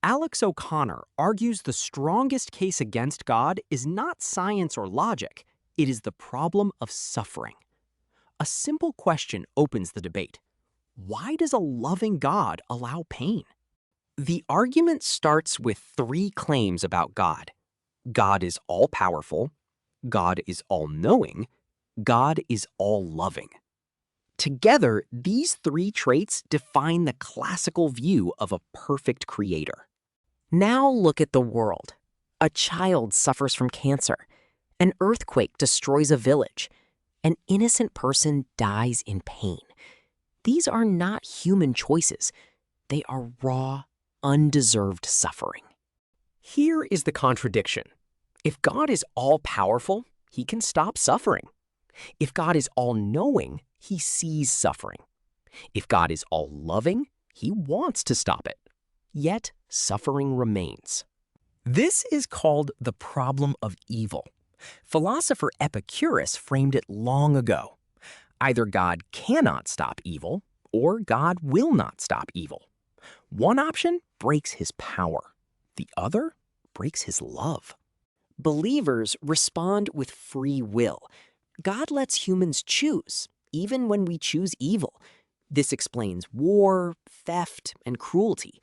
Alex O'Connor argues the strongest case against God is not science or logic, it is the problem of suffering. A simple question opens the debate. Why does a loving God allow pain? The argument starts with three claims about God. God is all-powerful, God is all-knowing, God is all-loving. Together, these three traits define the classical view of a perfect creator. Now look at the world. A child suffers from cancer. An earthquake destroys a village. An innocent person dies in pain. These are not human choices. They are raw, undeserved suffering. Here is the contradiction. If God is all-powerful, he can stop suffering. If God is all-knowing, he sees suffering. If God is all-loving, he wants to stop it. Yet, suffering remains. This is called the problem of evil. Philosopher Epicurus framed it long ago. Either God cannot stop evil, or God will not stop evil. One option breaks his power. The other breaks his love. Believers respond with free will. God lets humans choose, even when we choose evil. This explains war, theft, and cruelty.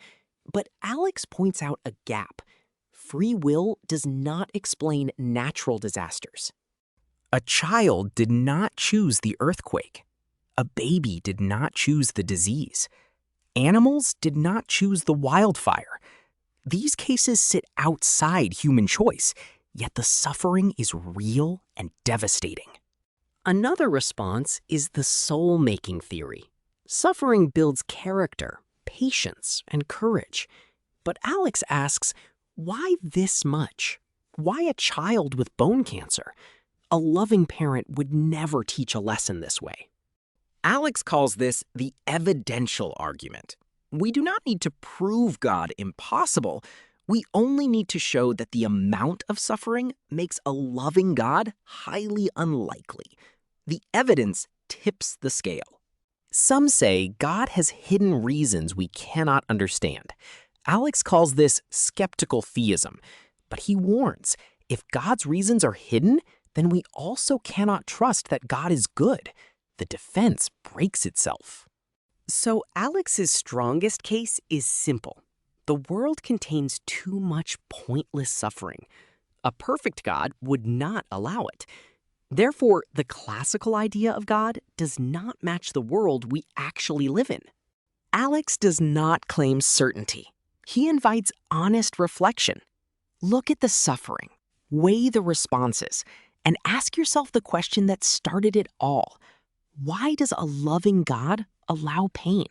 But Alex points out a gap. Free will does not explain natural disasters. A child did not choose the earthquake. A baby did not choose the disease. Animals did not choose the wildfire. These cases sit outside human choice, yet the suffering is real and devastating. Another response is the soul-making theory. Suffering builds character, patience, and courage. But Alex asks, why this much? Why a child with bone cancer? A loving parent would never teach a lesson this way. Alex calls this the evidential argument. We do not need to prove God impossible. We only need to show that the amount of suffering makes a loving God highly unlikely. The evidence tips the scale. Some say God has hidden reasons we cannot understand. Alex calls this skeptical theism, but he warns, if God's reasons are hidden, then we also cannot trust that God is good. The defense breaks itself. So Alex's strongest case is simple. The world contains too much pointless suffering. A perfect God would not allow it. Therefore, the classical idea of God does not match the world we actually live in. Alex does not claim certainty. He invites honest reflection. Look at the suffering, weigh the responses, and ask yourself the question that started it all. Why does a loving God allow pain?